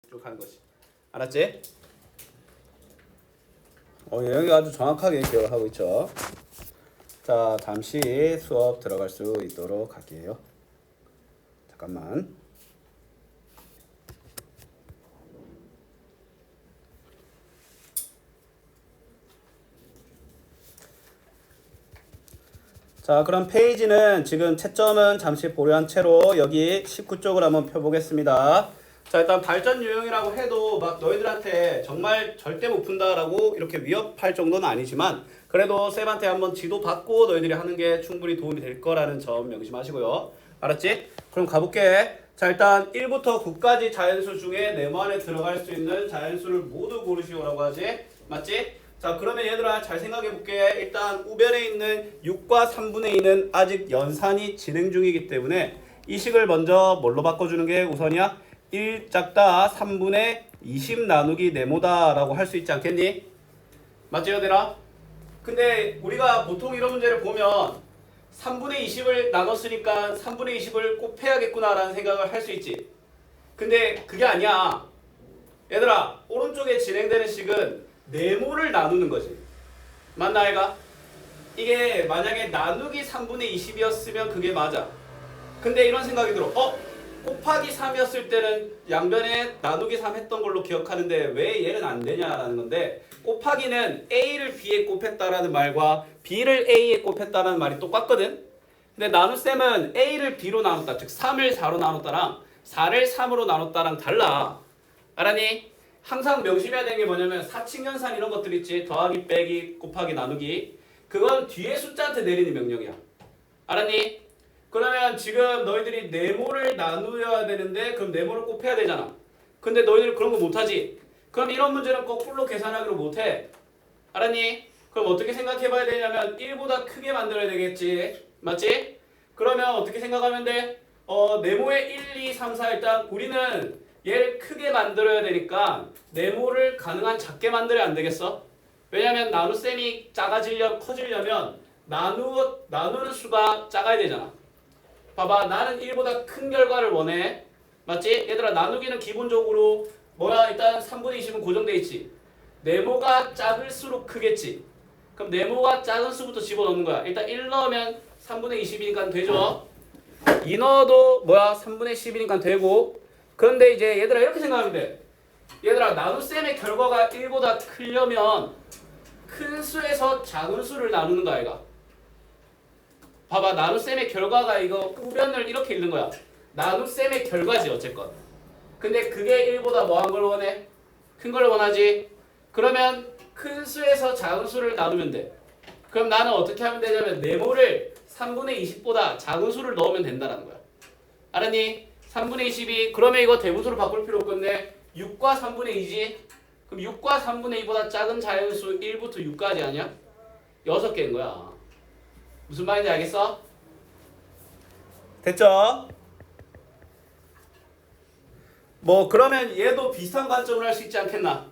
쭉 하는 것이. 알았지? 여기 아주 정확하게 기억을 하고 있죠. 자, 잠시 수업 들어갈 수 있도록 할게요. 잠깐만. 자, 그럼 페이지는 지금 채점은 잠시 보류한 채로 여기 19쪽을 한번 펴보겠습니다. 자, 일단 발전 유형이라고 해도 막 너희들한테 정말 절대 못 푼다라고 이렇게 위협할 정도는 아니지만 그래도 쌤한테 한번 지도 받고 너희들이 하는 게 충분히 도움이 될 거라는 점 명심하시고요. 알았지? 그럼 가볼게. 자, 일단 1부터 9까지 자연수 중에 네모 안에 들어갈 수 있는 자연수를 모두 고르시오라고 하지? 맞지? 자, 그러면 얘들아 잘 생각해 볼게. 일단 우변에 있는 6과 3분의 2는 아직 연산이 진행 중이기 때문에 이 식을 먼저 뭘로 바꿔주는 게 우선이야? 1 작다 3분의 20 나누기 네모다 라고 할 수 있지 않겠니? 맞지 얘들아? 근데 우리가 보통 이런 문제를 보면 3분의 20을 나눴으니까 3분의 20을 곱해야겠구나 라는 생각을 할 수 있지. 근데 그게 아니야. 얘들아 오른쪽에 진행되는 식은 네모를 나누는 거지. 맞나 아이가? 이게 만약에 나누기 3분의 20이었으면 그게 맞아. 근데 이런 생각이 들어. 곱하기 3이었을 때는 양변에 나누기 3 했던 걸로 기억하는데 왜 얘는 안 되냐라는 건데, 곱하기는 A를 B에 곱했다라는 말과 B를 A에 곱했다라는 말이 똑같거든. 근데 나눗셈은 A를 B로 나눴다, 즉 3을 4로 나눴다랑 4를 3으로 나눴다랑 달라. 알았니? 항상 명심해야 되는 게 뭐냐면 사칙연산 이런 것들 있지. 더하기, 빼기, 곱하기, 나누기. 그건 뒤에 숫자한테 내리는 명령이야. 알았니? 그러면 지금 너희들이 네모를 나누어야 되는데 그럼 네모를 곱해야 되잖아. 근데 너희들 그런 거 못하지? 그럼 이런 문제는 거꾸로 계산하기로 못해. 알았니? 그럼 어떻게 생각해봐야 되냐면 1보다 크게 만들어야 되겠지. 맞지? 그러면 어떻게 생각하면 돼? 네모의 1, 2, 3, 4 일단 우리는 얘를 크게 만들어야 되니까 네모를 가능한 작게 만들어야 안 되겠어? 왜냐면 나눗셈이 커지려면 나누는 수가 작아야 되잖아. 봐봐, 나는 1보다 큰 결과를 원해. 맞지? 얘들아 나누기는 기본적으로 뭐야? 일단 3분의 20은 고정돼 있지. 네모가 작을수록 크겠지. 그럼 네모가 작은 수부터 집어넣는 거야. 일단 1 넣으면 3분의 20이니까 되죠. 2 넣어도 뭐야? 3분의 10이니까 되고. 그런데 이제 얘들아 이렇게 생각하면 돼. 얘들아 나눗셈의 결과가 1보다 크려면 큰 수에서 작은 수를 나누는 거 아이가? 봐봐, 나눗셈의 결과가 이거 우변을 이렇게 읽는 거야. 나눗셈의 결과지 어쨌건. 근데 그게 1보다 뭐 한 걸 원해? 큰 걸 원하지. 그러면 큰 수에서 작은 수를 나누면 돼. 그럼 나는 어떻게 하면 되냐면 네모를 3분의 20보다 작은 수를 넣으면 된다는 거야. 알았니? 3분의 20이 그러면 이거 대분수로 바꿀 필요 없겠네. 6과 3분의 2지. 그럼 6과 3분의 2보다 작은 자연수 1부터 6까지 아니야? 6개인 거야. 무슨 말인지 알겠어? 됐죠? 뭐 그러면 얘도 비슷한 관점을 할 수 있지 않겠나?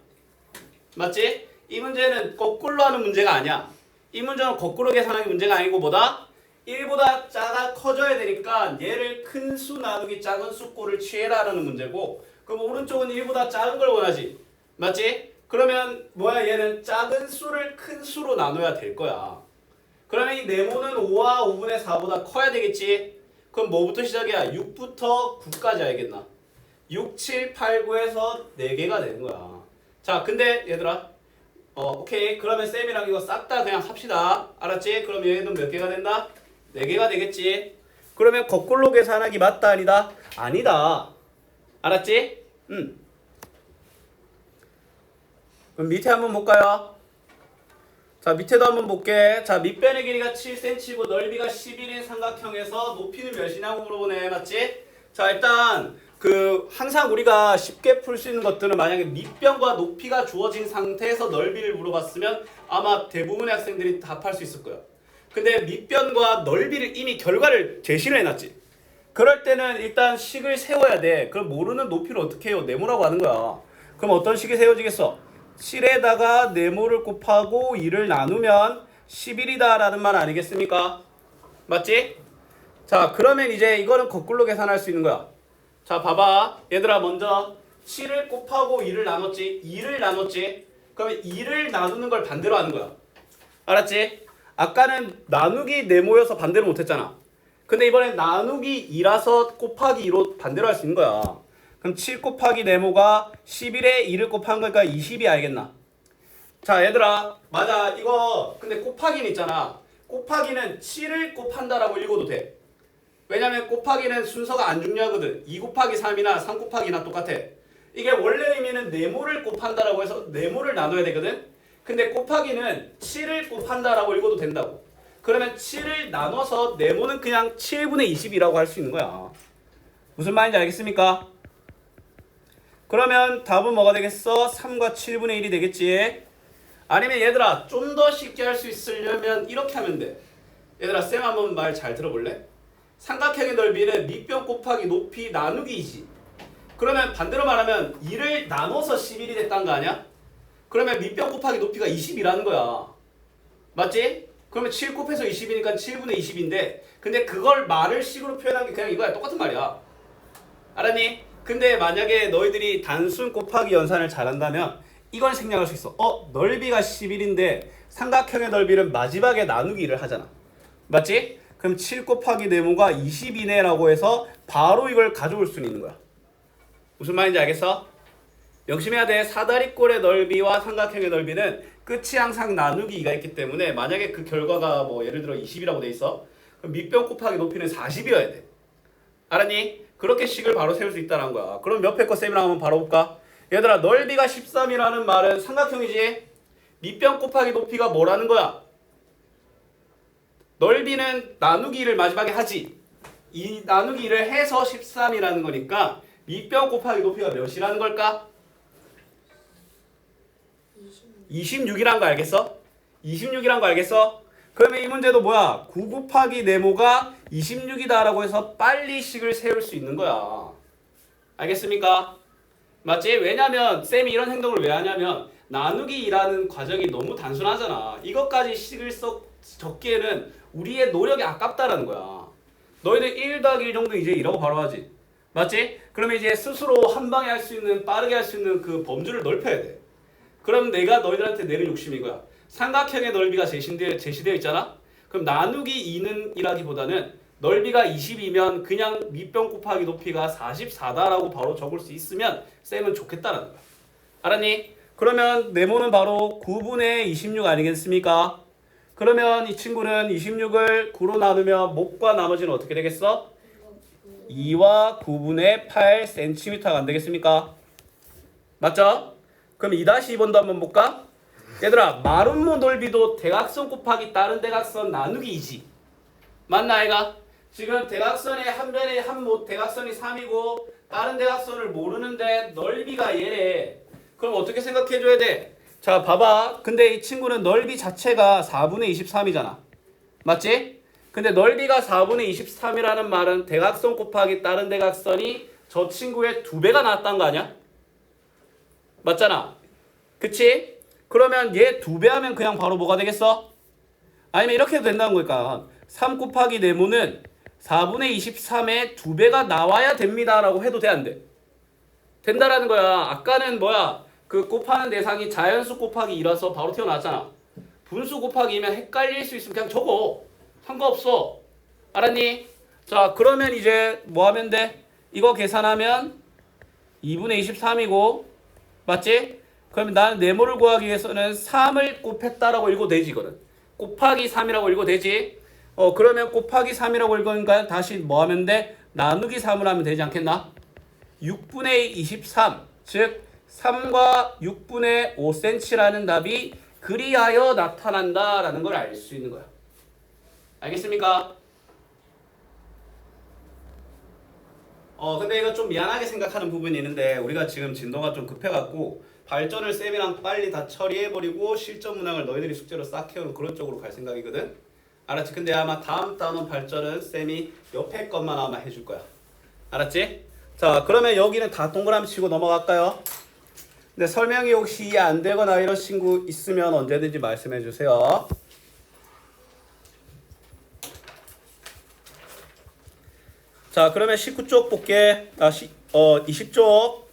맞지? 이 문제는 거꾸로 하는 문제가 아니야. 이 문제는 거꾸로 계산하기 문제가 아니고 뭐다? 1보다 커져야 되니까 얘를 큰 수 나누기 작은 수 꼴을 취해라라는 문제고, 그럼 오른쪽은 1보다 작은 걸 원하지. 맞지? 그러면 뭐야, 얘는 작은 수를 큰 수로 나눠야 될 거야. 그러면 이 네모는 5와 5분의 4보다 커야 되겠지? 그럼 뭐부터 시작이야? 6부터 9까지 알겠나? 6, 7, 8, 9에서 4개가 되는 거야. 자, 근데 얘들아 오케이. 그러면 쌤이랑 이거 싹 다 그냥 합시다. 알았지? 그럼 얘는 몇 개가 된다? 4개가 되겠지? 그러면 거꾸로 계산하기 맞다 아니다? 아니다. 알았지? 그럼 밑에 한번 볼까요? 자, 밑에도 한번 볼게. 자, 밑변의 길이가 7cm고 넓이가 11인 삼각형에서 높이는 몇이냐고 물어보네. 맞지? 자, 일단 항상 우리가 쉽게 풀 수 있는 것들은 만약에 밑변과 높이가 주어진 상태에서 넓이를 물어봤으면 아마 대부분의 학생들이 답할 수 있을 거야. 근데 밑변과 넓이를 이미 결과를 제시를 해놨지. 그럴 때는 일단 식을 세워야 돼. 그럼 모르는 높이를 어떻게 해요? 네모라고 하는 거야. 그럼 어떤 식이 세워지겠어? 7에다가 네모를 곱하고 2를 나누면 11이다 라는 말 아니겠습니까? 맞지? 자, 그러면 이제 이거는 거꾸로 계산할 수 있는 거야. 자, 봐봐. 얘들아 먼저 7을 곱하고 2를 나눴지. 2를 나눴지. 그러면 2를 나누는 걸 반대로 하는 거야. 알았지? 아까는 나누기 네모여서 반대로 못했잖아. 근데 이번엔 나누기 2라서 곱하기 2로 반대로 할 수 있는 거야. 그럼 7 곱하기 네모가 11에 2를 곱한 거니까 20이 알겠나? 자 얘들아 맞아 이거 근데 곱하기는 있잖아. 곱하기는 7을 곱한다라고 읽어도 돼. 왜냐면 곱하기는 순서가 안 중요하거든. 2 곱하기 3이나 3 곱하기 2나 똑같아. 이게 원래 의미는 네모를 곱한다라고 해서 네모를 나눠야 되거든. 근데 곱하기는 7을 곱한다라고 읽어도 된다고. 그러면 7을 나눠서 네모는 그냥 7분의 20이라고 할 수 있는 거야. 무슨 말인지 알겠습니까? 그러면 답은 뭐가 되겠어? 3과 7분의 1이 되겠지. 아니면 얘들아 좀 더 쉽게 할 수 있으려면 이렇게 하면 돼. 얘들아 쌤 한번 말 잘 들어볼래? 삼각형의 넓이는 밑변 곱하기 높이 나누기이지. 그러면 반대로 말하면 2를 나눠서 11이 됐다는 거 아니야? 그러면 밑변 곱하기 높이가 20이라는 거야. 맞지? 그러면 7 곱해서 20이니까 7분의 20인데 근데 그걸 말을 식으로 표현한 게 그냥 이거야. 똑같은 말이야. 알았니? 근데 만약에 너희들이 단순 곱하기 연산을 잘한다면 이걸 생략할 수 있어. 넓이가 11인데 삼각형의 넓이는 마지막에 나누기를 하잖아. 맞지? 그럼 7 곱하기 네모가 20이네 라고 해서 바로 이걸 가져올 수는 있는 거야. 무슨 말인지 알겠어? 명심해야 돼. 사다리꼴의 넓이와 삼각형의 넓이는 끝이 항상 나누기 2가 있기 때문에 만약에 그 결과가 뭐 예를 들어 20이라고 돼 있어. 그럼 밑변 곱하기 높이는 40이어야 돼. 알았니? 그렇게 식을 바로 세울 수 있다는 거야. 그럼 옆에 거 쌤이랑 한번 바로 볼까? 얘들아 넓이가 13이라는 말은 삼각형이지? 밑변 곱하기 높이가 뭐라는 거야? 넓이는 나누기 2를 마지막에 하지. 이 나누기 2를 해서 13이라는 거니까 밑변 곱하기 높이가 몇이라는 걸까? 26이란 거 알겠어? 26이란 거 알겠어? 그러면 이 문제도 뭐야? 9 곱하기 네모가 26이다 라고 해서 빨리 식을 세울 수 있는 거야. 알겠습니까? 맞지? 왜냐면 쌤이 이런 행동을 왜 하냐면 나누기 2라는 과정이 너무 단순하잖아. 이것까지 식을 적기에는 우리의 노력이 아깝다라는 거야. 너희들 1 더하기 1 정도 이제 이라고 바로 하지. 맞지? 그러면 이제 스스로 한 방에 할 수 있는 빠르게 할 수 있는 그 범주를 넓혀야 돼. 그럼 내가 너희들한테 내릴 욕심이 이거야. 삼각형의 넓이가 제시되어 있잖아? 그럼 나누기 2는 이라기보다는 넓이가 20이면 그냥 밑변 곱하기 높이가 44다라고 바로 적을 수 있으면 쌤은 좋겠다는 거야. 알았니? 그러면 네모는 바로 9분의 26 아니겠습니까? 그러면 이 친구는 26을 9로 나누면 목과 나머지는 어떻게 되겠어? 2와 9분의 8cm가 안 되겠습니까? 맞죠? 그럼 2-2번도 한번 볼까? 얘들아 마름모 넓이도 대각선 곱하기 다른 대각선 나누기 2지. 맞나 아이가? 지금 대각선의 한 변에 대각선이 3이고 다른 대각선을 모르는데 넓이가 얘래. 그럼 어떻게 생각해 줘야 돼? 자 봐봐. 근데 이 친구는 넓이 자체가 4분의 23이잖아. 맞지? 근데 넓이가 4분의 23이라는 말은 대각선 곱하기 다른 대각선이 저 친구의 2배가 나왔다는 거 아니야? 맞잖아. 그치? 그러면 얘 2배 하면 그냥 바로 뭐가 되겠어? 아니면 이렇게 해도 된다는 거니까 3 곱하기 네모는 4분의 23의 2배가 나와야 됩니다 라고 해도 돼 안 돼? 된다라는 거야. 아까는 뭐야? 그 곱하는 대상이 자연수 곱하기 2라서 바로 튀어나왔잖아. 분수 곱하기 2면 헷갈릴 수 있으면 그냥 적어. 상관없어. 알았니? 자 그러면 이제 뭐 하면 돼? 이거 계산하면 2분의 23이고 맞지? 그러면 나는 네모를 구하기 위해서는 3을 곱했다라고 읽어도 되지 이거는. 곱하기 3이라고 읽어도 되지. 그러면 곱하기 3이라고 읽으니까 다시 뭐 하면 돼? 나누기 3을 하면 되지 않겠나? 6분의 23 즉 3과 6분의 5cm라는 답이 그리하여 나타난다라는 걸 알 수 있는 거야. 알겠습니까? 근데 이거 좀 미안하게 생각하는 부분이 있는데 우리가 지금 진도가 좀 급해갖고 발전을 쌤이랑 빨리 다 처리해버리고 실전 문항을 너희들이 숙제로 싹 해오는 그런 쪽으로 갈 생각이거든. 알았지? 근데 아마 다음 단원 발전은 쌤이 옆에 것만 아마 해줄 거야. 알았지? 자 그러면 여기는 다 동그라미 치고 넘어갈까요? 근데 설명이 혹시 이해 안 되거나 이런 친구 있으면 언제든지 말씀해 주세요. 자 그러면 19쪽 볼게. 20쪽.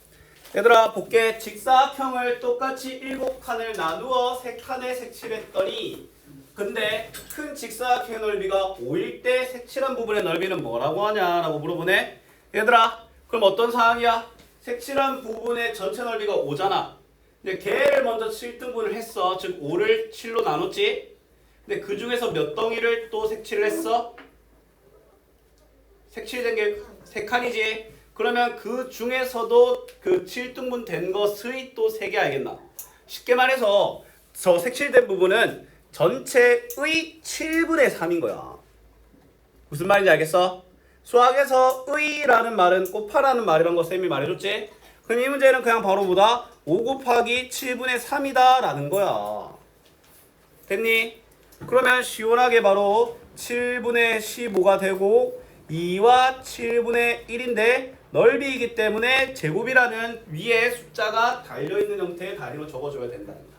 얘들아 볼게. 직사각형을 똑같이 7칸을 나누어 3칸에 색칠했더니 근데 큰 직사각형의 넓이가 5일 때 색칠한 부분의 넓이는 뭐라고 하냐라고 물어보네. 얘들아 그럼 어떤 상황이야? 색칠한 부분의 전체 넓이가 5잖아. 근데 걔를 먼저 7등분을 했어. 즉 5를 7로 나눴지. 근데 그 중에서 몇 덩이를 또 색칠을 했어? 색칠된 게 3칸이지. 그러면 그 중에서도 그 7등분 된 것의 또 3개 알겠나? 쉽게 말해서 저 색칠된 부분은 전체의 7분의 3인 거야. 무슨 말인지 알겠어? 수학에서 의라는 말은 곱하라는 말이란 거 쌤이 말해줬지? 그럼 이 문제는 그냥 바로 뭐다? 5 곱하기 7분의 3이다 라는 거야. 됐니? 그러면 시원하게 바로 7분의 15가 되고 2와 7분의 1인데 넓이이기 때문에 제곱이라는 위에 숫자가 달려있는 형태의 단위로 적어줘야 된다는 거야.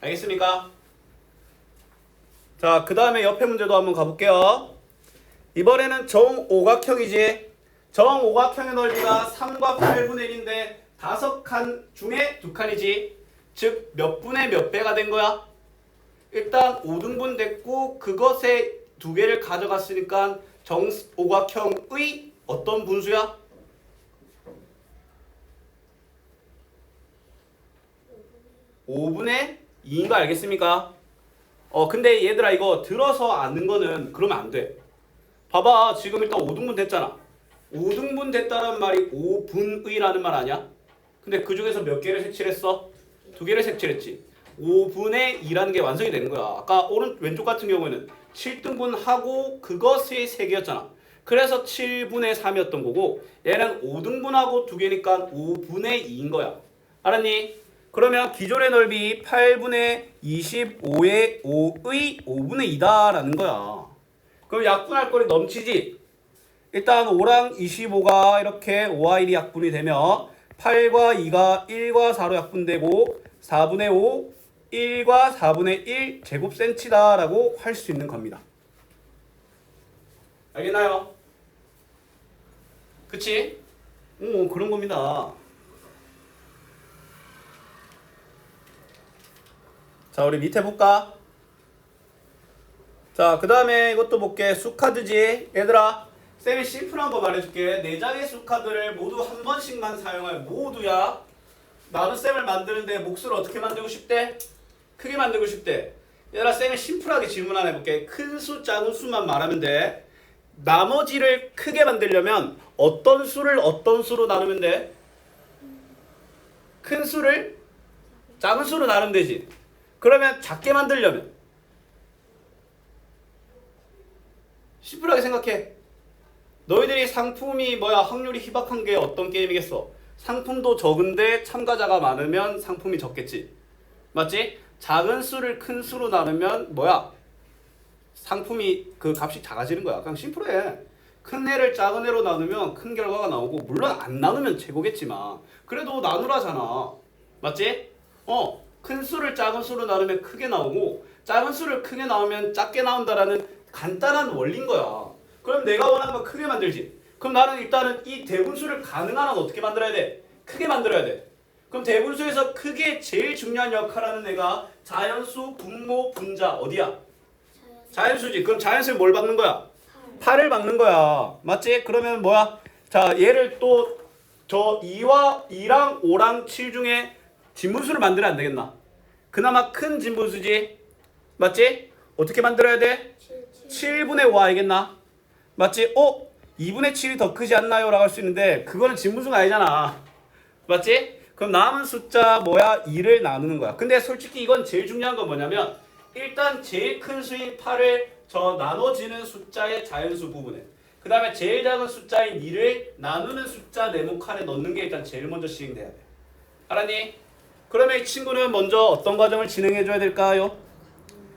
알겠습니까? 자, 그 다음에 옆에 문제도 한번 가볼게요. 이번에는 정오각형이지. 정오각형의 넓이가 3과 8분의 1인데 5칸 중에 2칸이지. 즉 몇 분의 몇 배가 된 거야? 일단 5등분 됐고 그것에 2개를 가져갔으니까 정오각형의 어떤 분수야? 5분의 2인 거 알겠습니까? 근데 얘들아 이거 들어서 아는 거는 그러면 안 돼. 봐봐 지금 일단 5등분 됐잖아. 5등분 됐다는 말이 5분의라는 말 아니야? 근데 그 중에서 몇 개를 색칠했어? 2개를 색칠했지. 5분의 2라는 게 완성이 되는 거야. 아까 왼쪽 같은 경우에는 7등분하고 그것의 3개였잖아. 그래서 7분의 3이었던 거고 얘는 5등분하고 2개니까 5분의 2인 거야. 알았니? 그러면 기존의 넓이 8분의 25의 5의 5분의 2다 라는 거야. 그럼 약분할 거리 넘치지? 일단 5랑 25가 이렇게 5와 1이 약분이 되면 8과 2가 1과 4로 약분되고 4분의 5, 1과 4분의 1 제곱센치다 라고 할 수 있는 겁니다. 알겠나요? 그치? 그런 겁니다. 자, 우리 밑에 볼까? 자, 그 다음에 이것도 볼게. 수카드지. 얘들아, 쌤이 심플한 거 말해줄게. 4장의 수카드를 모두 한 번씩만 사용할 모두야. 나는 쌤을 만드는데 몫을 어떻게 만들고 싶대? 크게 만들고 싶대. 얘들아, 쌤이 심플하게 질문 하나 해볼게. 큰 수, 작은 수만 말하면 돼. 나머지를 크게 만들려면 어떤 수를 어떤 수로 나누면 돼? 큰 수를 작은 수로 나누면 되지. 그러면 작게 만들려면 심플하게 생각해. 너희들이 상품이 확률이 희박한 게 어떤 게임이겠어? 상품도 적은데 참가자가 많으면 상품이 적겠지. 맞지? 작은 수를 큰 수로 나누면 상품이 그 값이 작아지는 거야. 그냥 심플해. 큰 애를 작은 애로 나누면 큰 결과가 나오고 물론 안 나누면 최고겠지만 그래도 나누라잖아. 맞지? 큰 수를 작은 수로 나누면 크게 나오고 작은 수를 크게 나오면 작게 나온다라는 간단한 원리인 거야. 그럼 내가 원하는 거 크게 만들지. 그럼 나는 일단은 이 대분수를 가능한 한 어떻게 만들어야 돼? 크게 만들어야 돼. 그럼 대분수에서 크게 제일 중요한 역할하는 애가 자연수, 분모, 분자 어디야? 자연수지. 그럼 자연수에 뭘 받는 거야? 8을 받는 거야. 맞지? 그러면 자, 얘를 또 저 2랑 5랑 7 중에 진분수를 만들면 안 되겠나? 그나마 큰 진분수지. 맞지? 어떻게 만들어야 돼? 7분의 5 알겠나? 맞지? 2분의 7이 더 크지 않나요? 라고 할 수 있는데 그거는 진분수가 아니잖아. 맞지? 그럼 남은 숫자 2를 나누는 거야. 근데 솔직히 이건 제일 중요한 건 뭐냐면 일단 제일 큰 수인 8을 저 나눠지는 숫자의 자연수 부분에 그 다음에 제일 작은 숫자인 2를 나누는 숫자 네모 칸에 넣는 게 일단 제일 먼저 시행돼야 돼. 알았니? 그러면 이 친구는 먼저 어떤 과정을 진행해 줘야 될까요?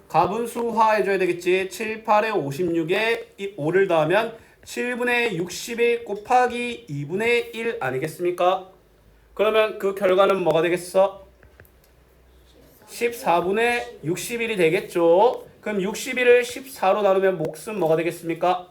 가분수화 해줘야 되겠지. 7, 8에 56에 5를 더하면 7분의 61 곱하기 2분의 1 아니겠습니까? 그러면 그 결과는 뭐가 되겠어? 14분의 61이 되겠죠. 그럼 61을 14로 나누면 몫은 뭐가 되겠습니까?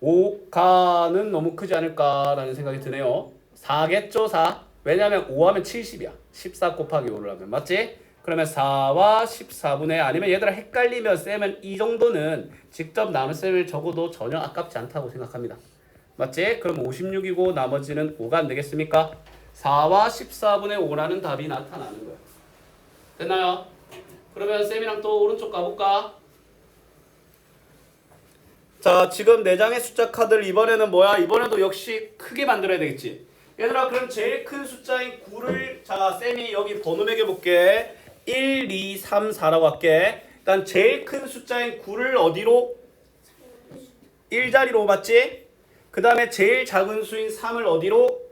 5가는 너무 크지 않을까라는 생각이 드네요. 4겠죠, 4. 왜냐면 5하면 70이야. 14 곱하기 5를 하면. 맞지? 그러면 4와 14분의 아니면 얘들아 헷갈리면 쌤은 이 정도는 직접 나눈 셈을 적어도 전혀 아깝지 않다고 생각합니다. 맞지? 그럼 56이고 나머지는 5가 안 되겠습니까? 4와 14분의 5라는 답이 나타나는 거야. 됐나요? 그러면 쌤이랑 또 오른쪽 가볼까? 자, 지금 4장의 숫자 카드를 이번에는 뭐야? 이번에도 역시 크게 만들어야 되겠지. 얘들아, 그럼 제일 큰 숫자인 9를 자, 쌤이 여기 번호 매겨볼게. 1, 2, 3, 4라고 할게. 일단 제일 큰 숫자인 9를 어디로? 1자리로 맞지? 그 다음에 제일 작은 수인 3을 어디로?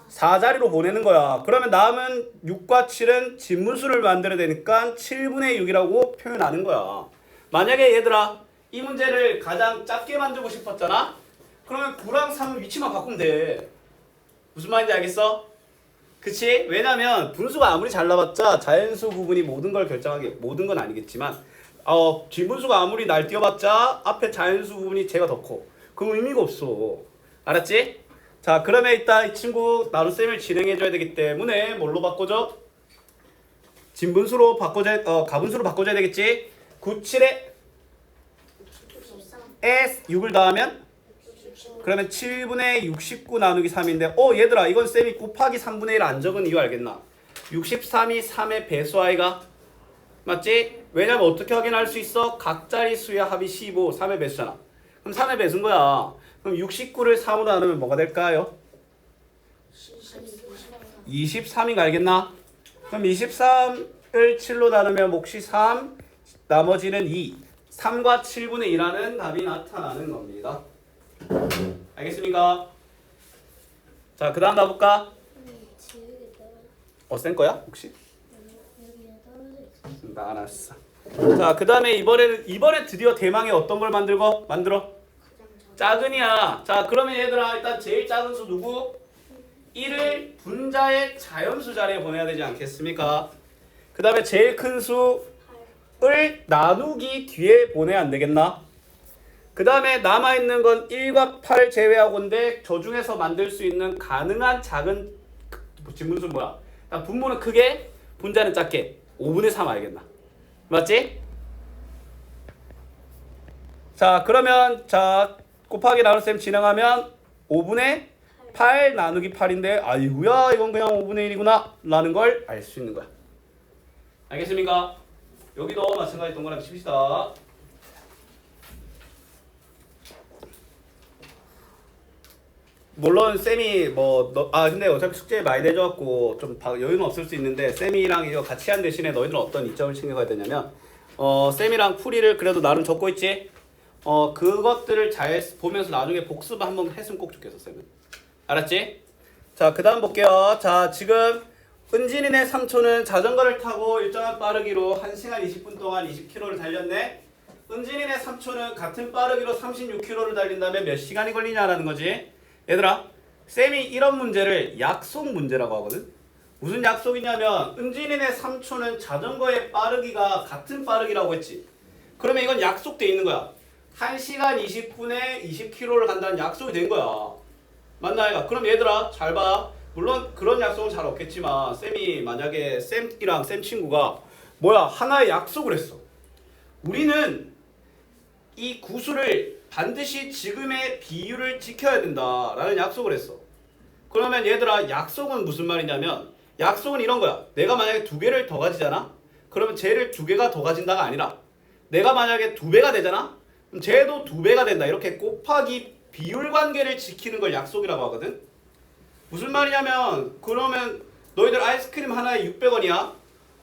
4자리로 보내는 거야. 그러면 남은 6과 7은 진분수를 만들어야 되니까 7분의 6이라고 표현하는 거야. 만약에 얘들아 이 문제를 가장 작게 만들고 싶었잖아? 그러면 9랑 3은 위치만 바꾸면 돼. 무슨 말인지 알겠어? 그치? 왜냐면 분수가 아무리 잘 나봤자 자연수 부분이 모든 걸 결정하게, 모든 건 아니겠지만 진분수가 아무리 날뛰어봤자 앞에 자연수 부분이 제가 더 커. 그럼 의미가 없어. 알았지? 자, 그러면 일단 이 친구 나눗셈을 진행해줘야 되기 때문에 뭘로 바꿔줘? 진분수로 바꿔줘야, 가분수로 바꿔줘야 되겠지? 9, 7에 S 6을 더하면? 그러면 7분의 69 나누기 3인데 얘들아 이건 쌤이 곱하기 3분의 1 안 적은 이유 알겠나? 63이 3의 배수 아이가? 맞지? 왜냐면 어떻게 확인할 수 있어? 각자리 수의 합이 15, 3의 배수잖아. 그럼 3의 배수인 거야. 그럼 69를 3으로 나누면 뭐가 될까요? 23인 거 알겠나? 그럼 23을 7로 나누면 몫이 3, 나머지는 2. 3과 7분의 2라는 답이 나타나는 겁니다. 알겠습니까? 자, 그 다음 가볼까? 센 거야? 혹시? 알았어. 자, 그 다음에 이번에 드디어 대망의 어떤 걸 만들어? 작은이야. 자, 그러면 얘들아 일단 제일 작은 수 누구? 1을 분자의 자연수 자리에 보내야 되지 않겠습니까? 그 다음에 제일 큰 수를 나누기 뒤에 보내야 안 되겠나? 그 다음에 남아있는 건 1과 8 제외하고인데 저 중에서 만들 수 있는 가능한 작은 진분수 뭐야? 분모는 크게, 분자는 작게. 5분의 3 알겠나? 맞지? 자, 그러면 자 곱하기 나눗셈 진행하면 5분의 8 나누기 8인데 아이고야 이건 그냥 5분의 1이구나 라는 걸 알 수 있는 거야. 알겠습니까? 여기도 마찬가지 동그라미 칩시다. 물론 쌤이 근데 어차피 숙제 많이 내줘갖고 좀 여유는 없을 수 있는데 쌤이랑 이거 같이 한 대신에 너희들은 어떤 이점을 챙겨가야 되냐면 쌤이랑 풀이를 그래도 나름 적고 있지? 그것들을 잘 보면서 나중에 복습 한번 했으면 꼭 좋겠어 쌤은. 알았지? 자, 그 다음 볼게요. 자, 지금 은진이네 삼촌은 자전거를 타고 일정한 빠르기로 1시간 20분 동안 20km를 달렸네. 은진이네 삼촌은 같은 빠르기로 36km를 달린다면 몇 시간이 걸리냐라는 거지. 얘들아, 쌤이 이런 문제를 약속 문제라고 하거든. 무슨 약속이냐면 은진이네 삼촌은 자전거의 빠르기가 같은 빠르기라고 했지. 그러면 이건 약속돼 있는 거야. 1시간 20분에 20km를 간다는 약속이 된 거야. 맞나 이가? 그럼 얘들아 잘 봐. 물론 그런 약속은 잘 없겠지만 쌤이 만약에 쌤이랑 쌤 친구가 하나의 약속을 했어. 우리는 이 구수를 반드시 지금의 비율을 지켜야 된다라는 약속을 했어. 그러면 얘들아 약속은 무슨 말이냐면 약속은 이런 거야. 내가 만약에 2개를 더 가지잖아? 그러면 쟤를 2개가 더 가진다가 아니라 내가 만약에 2배가 되잖아? 그럼 쟤도 2배가 된다. 이렇게 곱하기 비율 관계를 지키는 걸 약속이라고 하거든. 무슨 말이냐면 그러면 너희들 아이스크림 하나에 600원이야.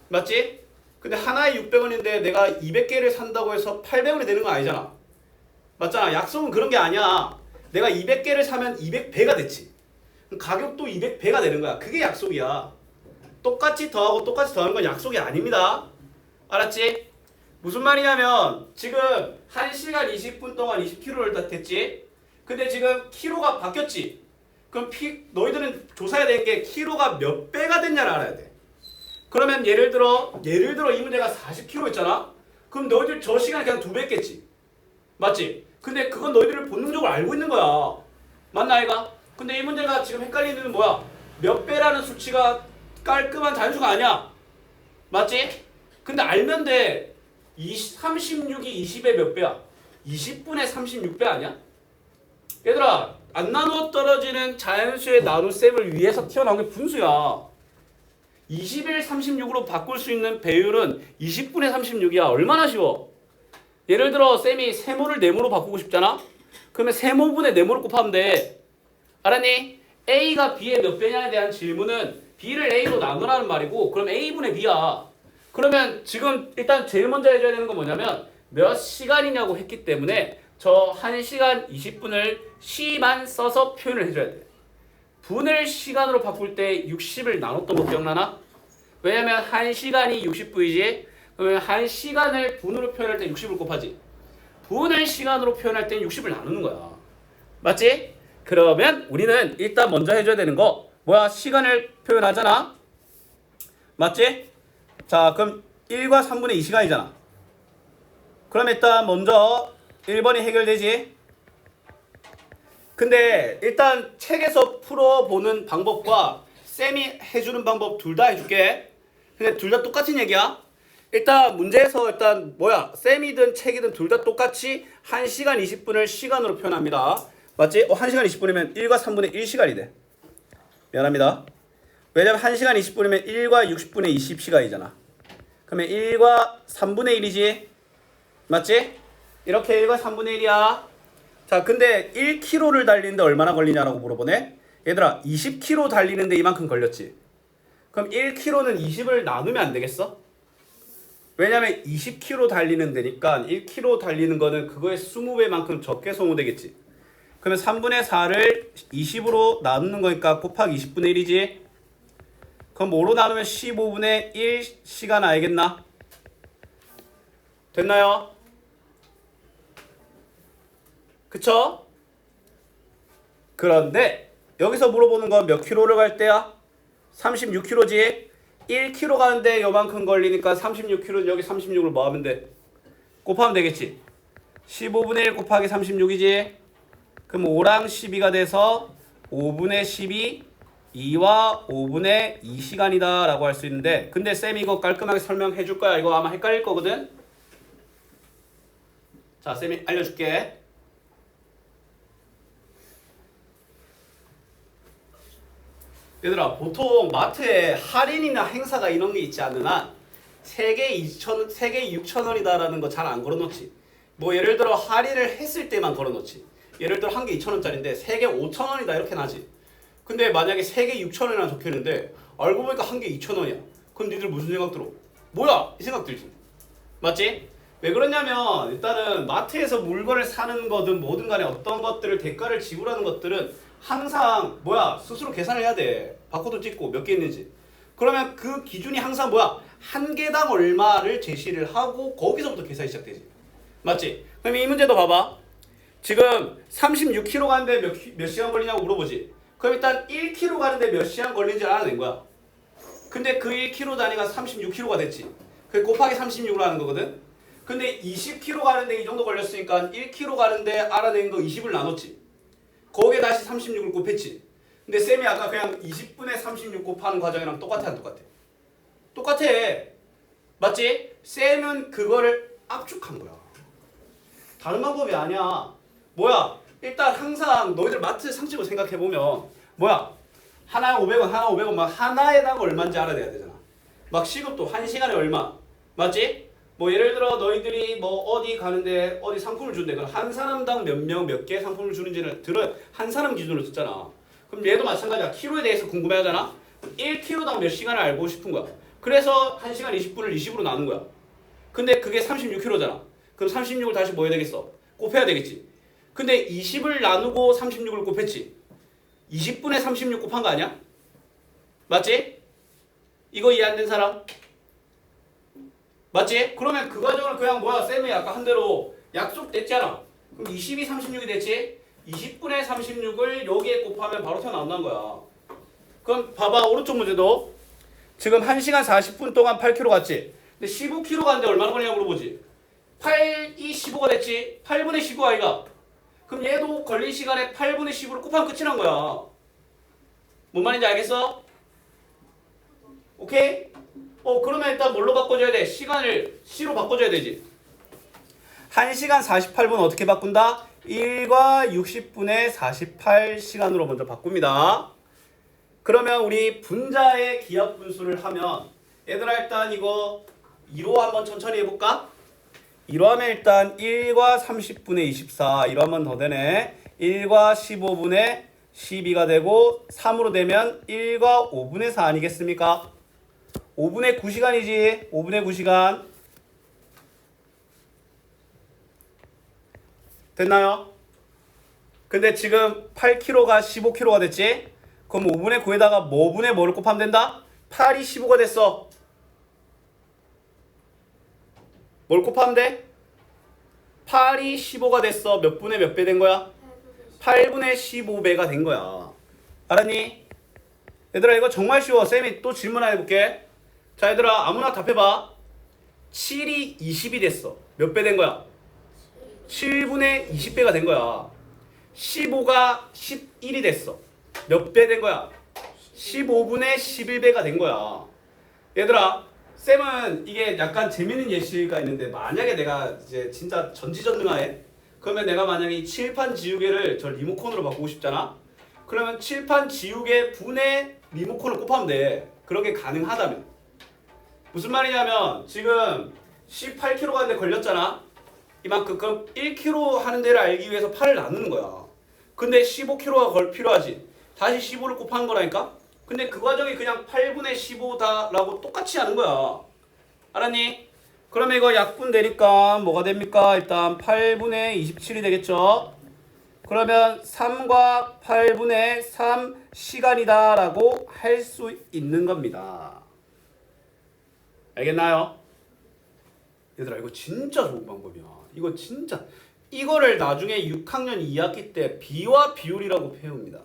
맞지? 근데 하나에 600원인데 내가 200개를 산다고 해서 800원이 되는 건 아니잖아. 맞잖아. 약속은 그런 게 아니야. 내가 200개를 사면 200배가 됐지. 가격도 200배가 되는 거야. 그게 약속이야. 똑같이 더하고 똑같이 더하는 건 약속이 아닙니다. 알았지? 무슨 말이냐면 지금 1시간 20분 동안 20km를 됐지? 근데 지금 키로가 바뀌었지? 그럼 너희들은 조사해야 되는 게 키로가 몇 배가 됐냐를 알아야 돼. 그러면 예를 들어 이 문제가 40km 있잖아? 그럼 너희들 저 시간에 그냥 2배 했겠지? 맞지? 근데 그건 너희들 본능적으로 알고 있는 거야. 맞나 아이가? 근데 이 문제가 지금 헷갈리는 건 뭐야? 몇 배라는 수치가 깔끔한 자연수가 아니야. 맞지? 근데 알면 돼. 36이 20의 몇 배야? 20분의 36배 아니야? 얘들아, 안 나누어 떨어지는 자연수의 나눗셈을 위해서 튀어나온 게 분수야. 20을 36으로 바꿀 수 있는 배율은 20분의 36이야. 얼마나 쉬워? 예를 들어 쌤이 세모를 네모로 바꾸고 싶잖아? 그러면 세모분의 네모를 곱하면 돼. 알았니? A가 B의 몇 배냐에 대한 질문은 B를 A로 나누라는 말이고, 그럼 A분의 B야. 그러면 지금 일단 제일 먼저 해줘야 되는 건 뭐냐면 몇 시간이냐고 했기 때문에 저 1시간 20분을 시만 써서 표현을 해줘야 돼. 분을 시간으로 바꿀 때 60을 나눴던 거 기억나나? 왜냐면 1시간이 60분이지. 그러면 1시간을 분으로 표현할 때 60을 곱하지. 분을 시간으로 표현할 때 60을 나누는 거야. 맞지? 그러면 우리는 일단 먼저 해줘야 되는 거 뭐야? 시간을 표현하잖아. 맞지? 자, 그럼 1과 3분의 2시간이잖아. 그럼 일단 먼저 1번이 해결되지. 근데 일단 책에서 풀어보는 방법과 쌤이 해주는 방법 둘 다 해줄게. 근데 둘 다 똑같은 얘기야. 일단 문제에서 일단 뭐야? 쌤이든 책이든 둘 다 똑같이 1시간 20분을 시간으로 표현합니다. 맞지? 1시간 20분이면 1과 3분의 1시간이 돼. 미안합니다. 왜냐면 1시간 20분이면 1과 60분의 20시간이잖아. 그러면 1과 3분의 1이지. 맞지? 이렇게 1과 3분의 1이야. 자, 근데 1km를 달리는데 얼마나 걸리냐라고 물어보네. 얘들아, 20km 달리는데 이만큼 걸렸지. 그럼 1km는 20을 나누면 안 되겠어? 왜냐면 20km 달리는 데니까 1km 달리는 거는 그거의 20배만큼 적게 소모되겠지. 그러면 3분의 4를 20으로 나누는 거니까 곱하기 20분의 1이지. 그럼 뭐로 나누면 15분의 1시간 알겠나? 됐나요? 그쵸? 그런데 여기서 물어보는 건 몇 킬로를 갈 때야? 36km지. 1km 가는데 요만큼 걸리니까 36km는 여기 36을 뭐 하면 돼? 곱하면 되겠지. 15분의 1 곱하기 36이지. 그럼 5랑 12가 돼서 5분의 12 2와 5분의 2시간이다 라고 할 수 있는데, 근데 쌤이 이거 깔끔하게 설명해 줄 거야. 이거 아마 헷갈릴 거거든. 자, 쌤이 알려줄게. 얘들아, 보통 마트에 할인이나 행사가 이런 게 있지 않는 한 3개 6,000원이다라는 거 잘 안 걸어놓지. 뭐 예를 들어 할인을 했을 때만 걸어놓지. 예를 들어 한 개 2,000원짜리인데 3개 5,000원이다 이렇게 나지. 근데 만약에 3개 6,000원이나 적혀있는데 알고 보니까 한 개 2,000원이야. 그럼 니들 무슨 생각 들어? 뭐야? 이 생각 들지. 맞지? 왜 그러냐면 일단은 마트에서 물건을 사는 거든 뭐든 간에 어떤 것들을 대가를 지불하는 것들은 항상 뭐야? 스스로 계산을 해야 돼. 바코드 찍고 몇 개 있는지. 그러면 그 기준이 항상 뭐야? 한 개당 얼마를 제시를 하고 거기서부터 계산이 시작되지. 맞지? 그럼 이 문제도 봐봐. 지금 36km 가는데 몇 시간 걸리냐고 물어보지. 그럼 일단 1km 가는데 몇 시간 걸리는지 알아낸 거야. 근데 그 1km 단위가 36km가 됐지. 그게 곱하기 36으로 하는 거거든. 근데 20km 가는데 이 정도 걸렸으니까 1km 가는데 알아낸 거 20을 나눴지. 거기에 다시 36을 곱했지. 근데 쌤이 아까 그냥 20분의 36 곱하는 과정이랑 똑같아 안 똑같아? 똑같아. 맞지? 쌤은 그거를 압축한 거야. 다른 방법이 아니야. 뭐야? 일단 항상 너희들 마트 상식으로 생각해보면 뭐야? 하나에 500원, 하나 500원, 막 하나에다가 얼마인지 알아내야 되잖아. 막 시급도 1시간에 얼마. 맞지? 뭐 예를 들어 너희들이 뭐 어디 가는데 어디 상품을 준대. 그럼 한 사람당 몇 명 몇 개 상품을 주는지를 한 사람 기준으로 듣잖아. 그럼 얘도 마찬가지야. 키로에 대해서 궁금해하잖아. 1kg당 몇 시간을 알고 싶은 거야. 그래서 1시간 20분을 20으로 나눈 거야. 근데 그게 36kg잖아. 그럼 36을 다시 뭐 해야 되겠어? 곱해야 되겠지. 근데 20을 나누고 36을 곱했지. 20분에 36 곱한 거 아니야? 맞지? 이거 이해 안 된 사람? 맞지? 그러면 그 과정을 그냥 뭐야? 쌤이 아까 한 대로 약속됐잖아. 그럼 20이 36이 됐지? 20분의 36을 여기에 곱하면 바로 튀어나온다는 거야. 그럼 봐봐. 오른쪽 문제도 지금 1시간 40분 동안 8km 갔지? 근데 15km 갔는데 얼마나 걸리냐고 물어보지. 8이 15가 됐지? 8분의 15 아이가? 그럼 얘도 걸린 시간에 8분의 10으로 곱하면 끝이 난 거야. 뭔 말인지 알겠어? 오케이? 그러면 일단 뭘로 바꿔줘야 돼? 시간을 C로 바꿔줘야 되지. 1시간 48분 어떻게 바꾼다? 1과 60분의 48시간으로 먼저 바꿉니다. 그러면 우리 분자의 기하 분수를 하면 얘들아 일단 이거 2로 한번 천천히 해볼까? 2로 하면 일단 1과 30분의 24 이로 하면 더 되네. 1과 15분의 12가 되고 3으로 되면 1과 5분의 4 아니겠습니까? 5분의 9시간이지. 5분의 9시간 됐나요? 근데 지금 8kg가 15kg가 됐지? 그럼 5분의 9에다가 뭐분의 뭐를 곱하면 된다? 8이 15가 됐어. 뭘 곱하면 돼? 8이 15가 됐어. 몇 분의 몇 배 된 거야? 8분의 15배가 된 거야. 알았니? 얘들아 이거 정말 쉬워. 쌤이 또 질문 하나 해볼게. 자 얘들아 아무나 답해봐. 7이 20이 됐어. 몇 배 된 거야? 7분의 20배가 된 거야. 15가 11이 됐어. 몇 배 된 거야? 15분의 11배가 된 거야. 얘들아 쌤은 이게 약간 재밌는 예시가 있는데 만약에 내가 이제 진짜 전지전능하에 그러면 내가 만약에 이 칠판 지우개를 저 리모컨으로 바꾸고 싶잖아. 그러면 칠판 지우개 분의 리모컨을 곱하면 돼. 그렇게 가능하다면. 무슨 말이냐면 지금 18kg 가는데 걸렸잖아. 이만큼 그럼 1kg 하는 데를 알기 위해서 8을 나누는 거야. 근데 15kg가 필요하지. 다시 15를 곱하는 거라니까. 근데 그 과정이 그냥 8분의 15다라고 똑같이 하는 거야. 알았니? 그러면 이거 약분 되니까 뭐가 됩니까? 일단 8분의 27이 되겠죠. 그러면 3과 8분의 3 시간이다 라고 할 수 있는 겁니다. 알겠나요? 얘들아 이거 진짜 좋은 방법이야. 이거 진짜 이거를 나중에 6학년 2학기 때 비와 비율이라고 배웁니다.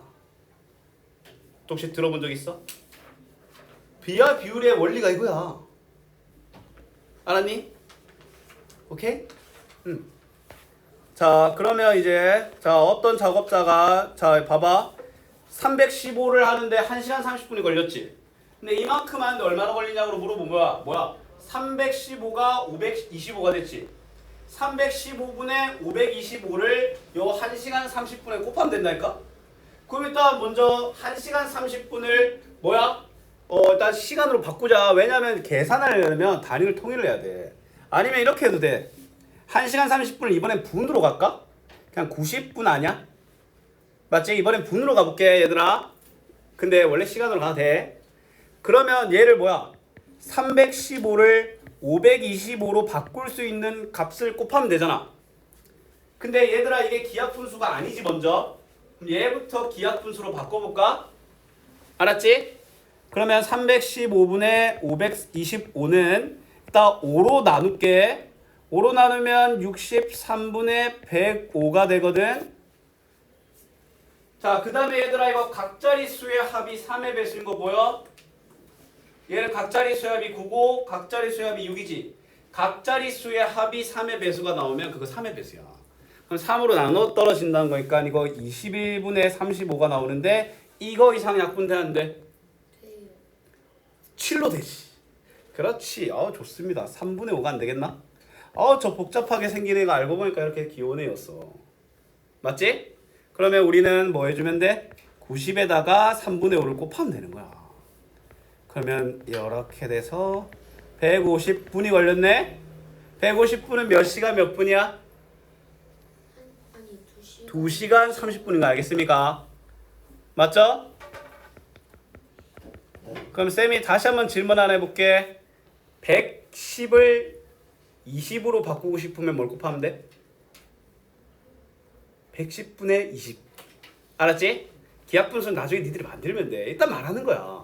혹시 들어본 적 있어? 비와 비율의 원리가 이거야. 알았니? 오케이? 자 그러면 이제 어떤 작업자가 자 봐봐 315를 하는데 1시간 30분이 걸렸지. 근데 이만큼 하는데 얼마나 걸리냐고 물어보면 뭐야 315가 525가 됐지. 315분의 525를 요 1시간 30분에 곱하면 된다니까? 그럼 일단 먼저 1시간 30분을 일단 시간으로 바꾸자. 왜냐면 계산하려면 단위를 통일을 해야 돼. 아니면 이렇게 해도 돼. 1시간 30분을 이번엔 분으로 갈까? 그냥 90분 아니야? 맞지? 이번엔 분으로 가볼게 얘들아. 근데 원래 시간으로 가도 돼. 그러면 얘를 315를 525로 바꿀 수 있는 값을 곱하면 되잖아. 근데 얘들아 이게 기하분수가 아니지 먼저. 그럼 얘부터 기하분수로 바꿔볼까? 알았지? 그러면 315분의 525는 일단 5로 나눌게. 5로 나누면 63분의 105가 되거든. 자, 그 다음에 얘들아 이거 각자리수의 합이 3의 배수인 거 보여? 얘는 각자리수의 합이 9고 각자리수의 합이 6이지. 각자리수의 합이 3의 배수가 나오면 그거 3의 배수야. 그럼 3으로 나눠 떨어진다는 거니까 이거 21분의 35가 나오는데 이거 이상 약분되는데 7로 되지. 그렇지. 좋습니다. 3분의 5가 안 되겠나? 저 복잡하게 생긴 애가 알고 보니까 이렇게 귀여운 애였어. 맞지? 그러면 우리는 뭐 해주면 돼? 90에다가 3분의 5를 곱하면 되는 거야. 그러면 이렇게 돼서 150분이 걸렸네? 150분은 몇 시간 몇 분이야? 아니 2시간. 2시간 30분인 거 알겠습니까? 맞죠? 그럼 쌤이 다시 한번 질문 하나 해볼게. 110을 20으로 바꾸고 싶으면 뭘 곱하면 돼? 110분의 20. 알았지? 기하분수는 나중에 니들이 만들면 돼. 일단 말하는 거야.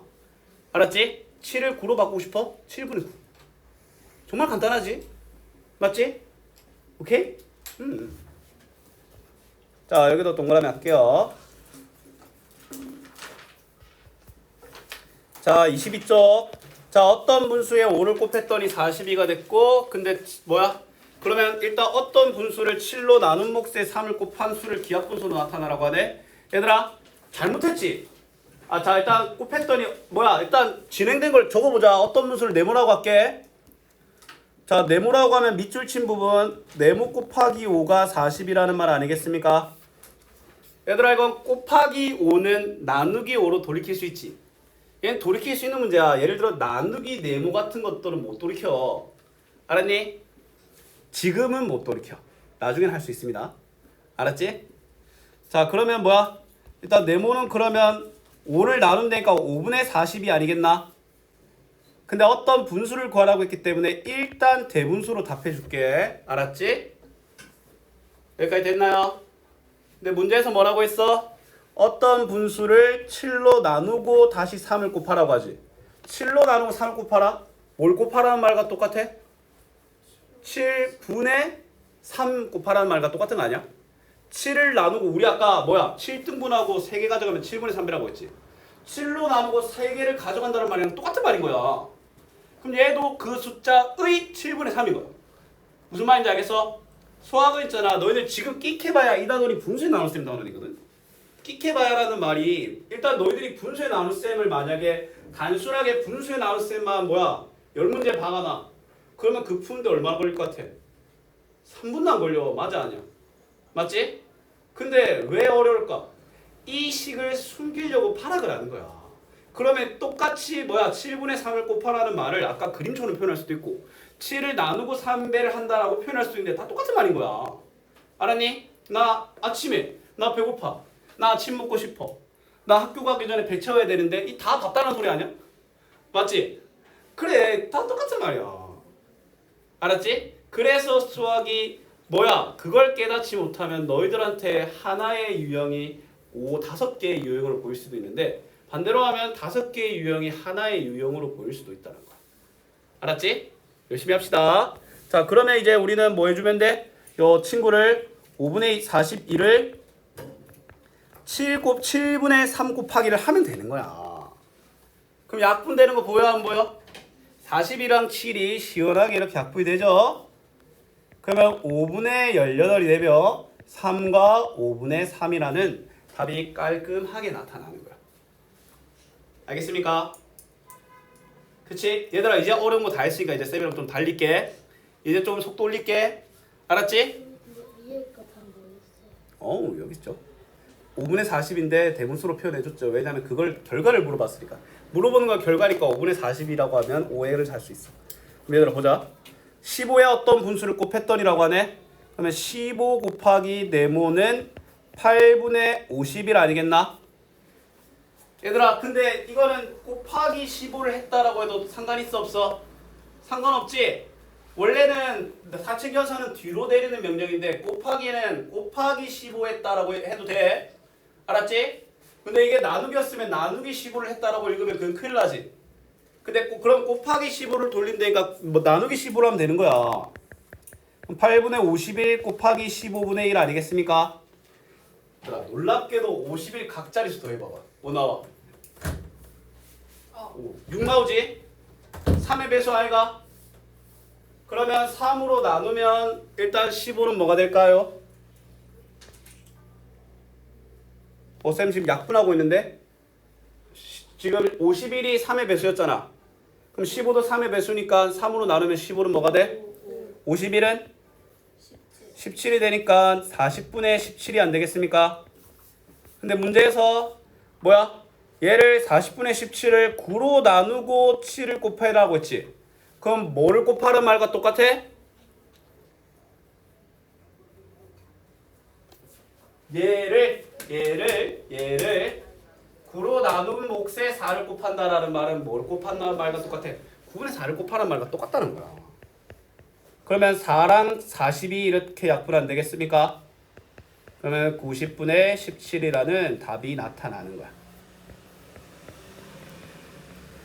알았지? 7을 9로 바꾸고 싶어? 7분의 9. 정말 간단하지? 맞지? 오케이? 자, 여기도 동그라미 할게요. 자, 22쪽. 자, 어떤 분수에 5를 곱했더니 42가 됐고, 근데 그러면 일단 어떤 분수를 7로 나눈 몫에 3을 곱한 수를 기하분수로 나타나라고 하네. 얘들아 잘못했지? 자 일단 곱했더니 뭐야 일단 진행된 걸 적어보자. 어떤 분수를 네모라고 할게. 자 네모라고 하면 밑줄 친 부분 네모 곱하기 5가 40이라는 말 아니겠습니까? 얘들아 이건 곱하기 5는 나누기 5로 돌이킬 수 있지. 얘는 돌이킬 수 있는 문제야. 예를 들어 나누기 네모 같은 것들은 못 돌이켜. 알았니? 지금은 못 돌이켜. 나중엔 할 수 있습니다. 알았지? 자 그러면 뭐야? 일단 네모는 그러면 5를 나눈다니까 5분의 40이 아니겠나? 근데 어떤 분수를 구하라고 했기 때문에 일단 대분수로 답해 줄게. 알았지? 여기까지 됐나요? 근데 문제에서 뭐라고 했어? 어떤 분수를 7로 나누고 다시 3을 곱하라고 하지. 7로 나누고 3을 곱하라? 뭘 곱하라는 말과 똑같아? 7분의 3 곱하라는 말과 똑같은 거 아니야? 7을 나누고 우리 아까 뭐야 7등분하고 3개 가져가면 7분의 3배라고 했지. 7로 나누고 3개를 가져간다는 말이랑 똑같은 말인 거야. 그럼 얘도 그 숫자의 7분의 3인 거야. 무슨 말인지 알겠어? 수학은 있잖아. 너희들 지금 끽해봐야 이 단원이 분수에 나눌 셈 단원이거든. 끽해봐야라는 말이 일단 너희들이 분수에 나눌 셈을 만약에 단순하게 분수에 나눌 셈만 뭐야 10문제 박아놔. 그러면 그 푸는데 얼마나 걸릴 것 같아? 3분도 안 걸려. 맞아 아니야? 맞지? 근데 왜 어려울까? 이 식을 숨기려고 파락을 하는 거야. 그러면 똑같이 뭐야 7분의 3을 곱하라는 말을 아까 그림처럼 표현할 수도 있고 7을 나누고 3배를 한다라고 표현할 수도 있는데 다 똑같은 말인 거야. 알았니? 나 아침에 나 배고파. 나 아침 먹고 싶어. 나 학교 가기 전에 배 채워야 되는데 이 다 답다라는 소리 아니야? 맞지? 그래 다 똑같은 말이야. 알았지? 그래서 수학이 뭐야 그걸 깨닫지 못하면 너희들한테 하나의 유형이 5-5개의 유형으로 보일 수도 있는데 반대로 하면 5개의 유형이 하나의 유형으로 보일 수도 있다는 거야. 알았지? 열심히 합시다. 자 그러면 이제 우리는 뭐 해주면 돼? 요 친구를 5분의 41을 7분의 3 곱하기를 하면 되는 거야. 그럼 약분되는 거 보여 안 보여? 40이랑 7이 시원하게 이렇게 약분이 되죠? 그러면 5분의 18이 되면 3과 5분의 3이라는 답이 깔끔하게 나타나는 거야. 알겠습니까? 그치? 얘들아 이제 어려운 거 다 했으니까 이제 쌤이랑 좀 달릴게. 이제 좀 속도 올릴게. 알았지? 위에 거다 뭐였어요? 여기 있죠. 5분의 40인데 대분수로 표현해줬죠. 왜냐면 그걸 결과를 물어봤으니까. 물어보는 건 결과니까 5분의 40이라고 하면 오해를 살 수 있어. 그럼 얘들아 보자. 15에 어떤 분수를 곱했더니라고 하네. 그러면 15 곱하기 네모는 8분의 50일 아니겠나? 얘들아 근데 이거는 곱하기 15를 했다라고 해도 상관 있어 없어? 상관없지? 원래는 사칙여서는 뒤로 내리는 명령인데 곱하기는 곱하기 15 했다라고 해도 돼. 알았지? 근데 이게 나누기였으면 나누기 15를 했다라고 읽으면 그건 큰일 나지. 근데 그럼 곱하기 15를 돌린다니까 뭐 나누기 15로 하면 되는 거야. 그럼 8분의 51 곱하기 15분의 1 아니겠습니까? 놀랍게도 51 각자리수 더해봐봐. 뭐 나와? 6 나오지? 3의 배수 아이가? 그러면 3으로 나누면 일단 15는 뭐가 될까요? 쌤 지금 약분하고 있는데 지금 51이 3의 배수였잖아. 그럼 15도 3의 배수니까 3으로 나누면 15는 뭐가 돼? 51은? 17이 되니까 40분의 17이 안 되겠습니까? 근데 문제에서 뭐야? 얘를 40분의 17을 9로 나누고 7을 곱해라고 했지. 그럼 뭐를 곱하는 말과 똑같아? 얘를 9로 나누면 몫에 4를 곱한다라는 말은 뭘 곱한다는 말과 똑같아? 9분의 4를 곱하는 말과 똑같다는 거야. 그러면 4랑 40이 이렇게 약분 안 되겠습니까? 그러면 90분의 17이라는 답이 나타나는 거야.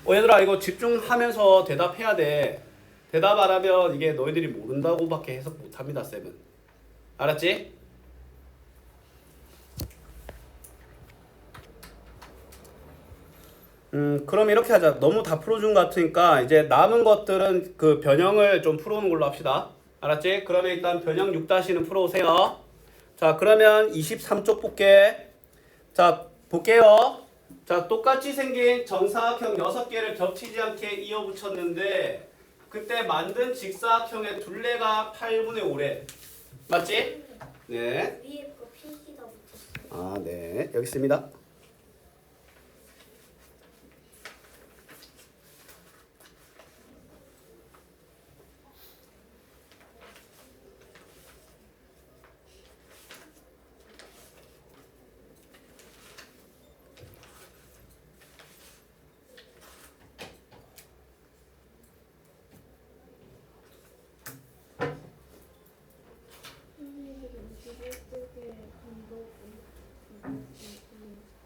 얘들아 이거 집중하면서 대답해야 돼. 대답 안 하면 이게 너희들이 모른다고밖에 해석 못합니다 쌤은. 알았지? 그럼 이렇게 하자. 너무 다 풀어준 것 같으니까 이제 남은 것들은 그 변형을 좀 풀어오는 걸로 합시다. 알았지? 그러면 일단 변형 6-는 풀어오세요. 자, 그러면 23쪽 볼게. 자, 볼게요. 자, 똑같이 생긴 정사각형 6개를 겹치지 않게 이어 붙였는데 그때 만든 직사각형의 둘레가 8분의 5래. 맞지? 네. 위에 거 필기다 붙였어요. 아, 네. 여기 있습니다.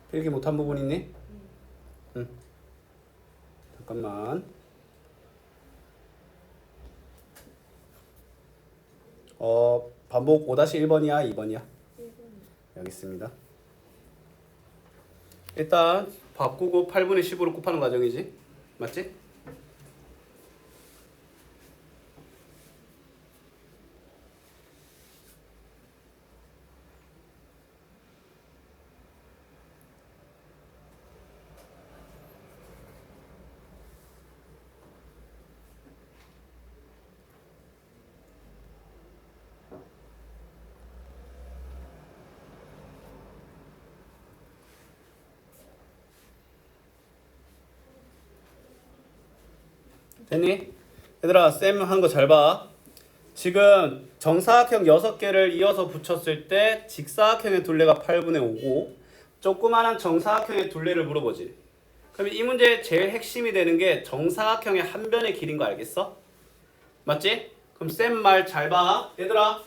필기 못한 부분 있니? 응. 잠깐만. 반복 5-1번이야, 2번이야? 여기 있습니다. 일단 바꾸고 8분의 10으로 곱하는 과정이지. 맞지? 됐니? 얘들아, 쌤 한 거 잘 봐. 지금 정사각형 6개를 이어서 붙였을 때 직사각형의 둘레가 8분의 5고 조그마한 정사각형의 둘레를 물어보지. 그럼 이 문제의 제일 핵심이 되는 게 정사각형의 한 변의 길이인 거 알겠어? 맞지? 그럼 쌤 말 잘 봐. 얘들아,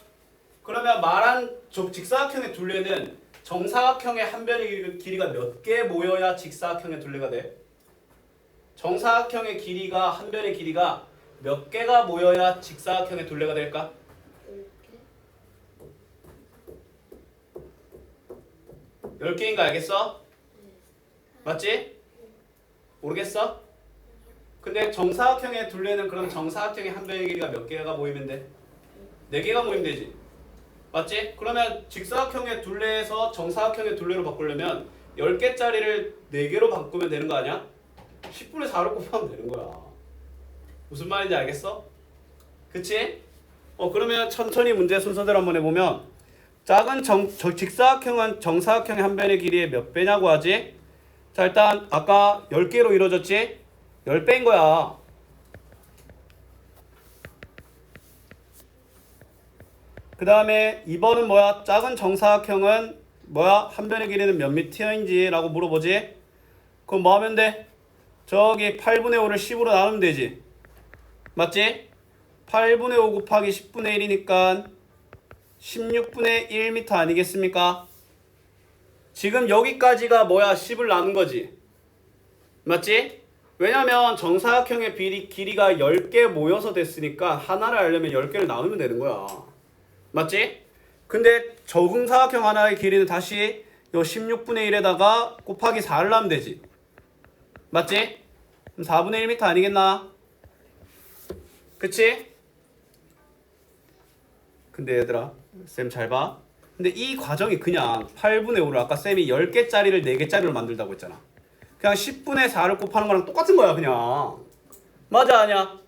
그러면 말한 직사각형의 둘레는 정사각형의 한 변의 길이가 몇 개 모여야 직사각형의 둘레가 돼? 정사각형의 길이가 한 변의 길이가 몇 개가 모여야 직사각형의 둘레가 될까? 10개인 거 알겠어? 맞지? 모르겠어? 근데 정사각형의 둘레는 그럼 정사각형의 한 변의 길이가 몇 개가 모이면 돼? 4개가 모이면 되지. 맞지? 그러면 직사각형의 둘레에서 정사각형의 둘레로 바꾸려면 10개짜리를 4개로 바꾸면 되는 거 아니야? 10분의 4를 곱하면 되는 거야. 무슨 말인지 알겠어? 그치? 그러면 천천히 문제 순서대로 한번 해보면 작은 직사각형은 정사각형의 한 변의 길이의 몇 배냐고 하지? 자, 일단 아까 10개로 이루어졌지? 10배인 거야. 그 다음에 2번은 뭐야? 작은 정사각형은 뭐야? 한 변의 길이는 몇 미터인지 라고 물어보지? 그럼 뭐 하면 돼? 저기 8분의 5를 10으로 나누면 되지. 맞지? 8분의 5 곱하기 10분의 1이니까 16분의 1m 아니겠습니까? 지금 여기까지가 뭐야? 10을 나눈 거지. 맞지? 왜냐면 정사각형의 길이가 10개 모여서 됐으니까 하나를 알려면 10개를 나누면 되는 거야. 맞지? 근데 정사각형 하나의 길이는 다시 요 16분의 1에다가 곱하기 4를 하면 되지. 맞지? 그럼 4분의 1m 아니겠나? 그치? 근데 얘들아, 쌤 잘 봐. 근데 이 과정이 그냥 8분의 5를 아까 쌤이 10개짜리를 4개짜리로 만들다고 했잖아. 그냥 10분의 4를 곱하는 거랑 똑같은 거야 그냥. 맞아 아니야?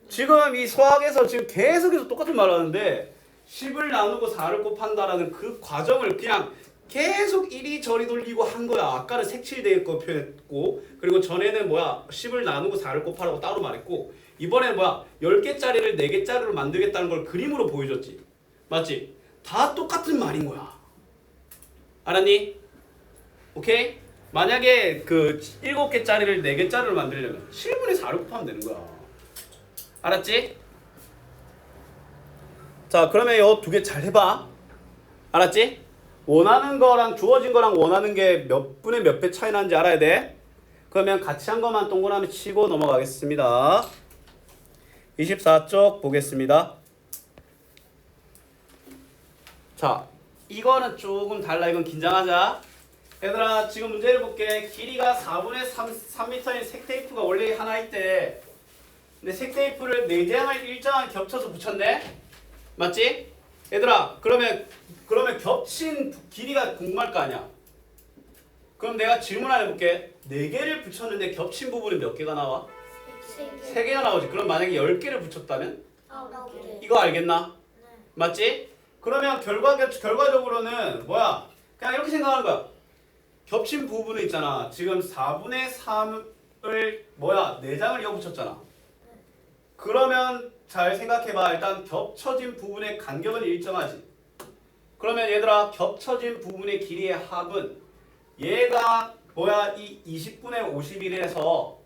지금 이 수학에서 지금 계속해서 똑같은 말을 하는데 10을 나누고 4를 곱한다라는 그 과정을 그냥 계속 이리저리 돌리고 한 거야. 아까는 색칠되고 표현했고, 그리고 전에는 뭐야 10을 나누고 4를 곱하라고 따로 말했고, 이번에는 뭐야 10개짜리를 4개짜리로 만들겠다는 걸 그림으로 보여줬지. 맞지? 다 똑같은 말인 거야. 알았니? 오케이? 만약에 그 7개짜리를 4개짜리로 만들려면 7분의 4를 곱하면 되는 거야. 알았지? 자, 그러면 요 2개 잘 해봐. 알았지? 원하는 거랑 주어진 거랑 원하는 게 몇 분의 몇 배 차이 나는지 알아야 돼. 그러면 같이 한 것만 동그라미 치고 넘어가겠습니다. 24쪽 보겠습니다. 자, 이거는 조금 달라. 이건 긴장하자. 얘들아, 지금 문제를 볼게. 길이가 4분의 3m인 색테이프가 원래 하나 있대. 근데 색테이프를 4장을 1장을 겹쳐서 붙였네. 맞지? 얘들아 그러면 겹친 길이가 궁금할 거 아니야. 그럼 내가 질문 하나 해볼게. 4개를 붙였는데 겹친 부분이 몇 개가 나와? 3개가 나오지. 그럼 만약에 10개를 붙였다면? 9개. 이거 알겠나? 네. 맞지? 그러면 결과적으로는 뭐야? 그냥 이렇게 생각하는 거야. 겹친 부분은 있잖아. 지금 4분의 3을 뭐야? 4장을 이어 붙였잖아. 그러면 잘 생각해봐. 일단 겹쳐진 부분의 간격은 일정하지. 그러면 얘들아 겹쳐진 부분의 길이의 합은 얘가 뭐야? 이 20분의 51에서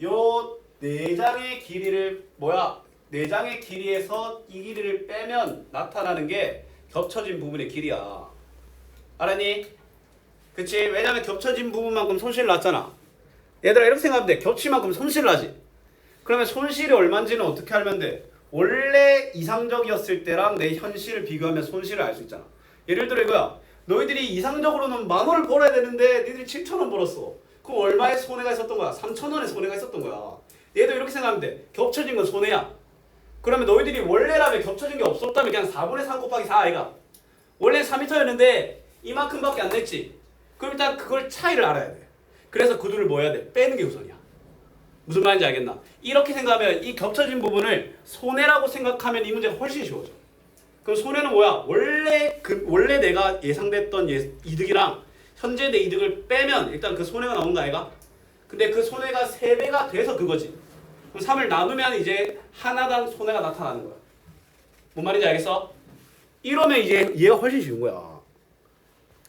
요 4장의 길이를 뭐야? 4장의 길이에서 이 길이를 빼면 나타나는 게 겹쳐진 부분의 길이야. 알았니? 그치? 왜냐면 겹쳐진 부분만큼 손실 났잖아. 얘들아 이렇게 생각하면 돼. 겹친 만큼 손실 나지. 그러면 손실이 얼마인지는 어떻게 알면 돼? 원래 이상적이었을 때랑 내 현실을 비교하면 손실을 알 수 있잖아. 예를 들어 이거야. 너희들이 이상적으로는 10,000원을 벌어야 되는데 니들이 7,000원 벌었어. 그럼 얼마의 손해가 있었던 거야? 3,000원의 손해가 있었던 거야. 얘도 이렇게 생각하면 돼. 겹쳐진 건 손해야. 그러면 너희들이 원래라면 겹쳐진 게 없었다면 그냥 4분의 3 곱하기 4 아이가. 원래 4m였는데 이만큼밖에 안 냈지. 그럼 일단 그걸 차이를 알아야 돼. 그래서 그 둘을 뭐 해야 돼? 빼는 게 우선이야. 무슨 말인지 알겠나? 이렇게 생각하면 이 겹쳐진 부분을 손해라고 생각하면 이 문제가 훨씬 쉬워져. 그럼 손해는 뭐야? 원래 내가 예상됐던 이득이랑 현재 내 이득을 빼면 일단 그 손해가 나온 거 아이가? 근데 그 손해가 3배가 돼서 그거지. 그럼 3을 나누면 이제 하나당 손해가 나타나는 거야. 뭔 말인지 알겠어? 이러면 이제 얘가 훨씬 쉬운 거야.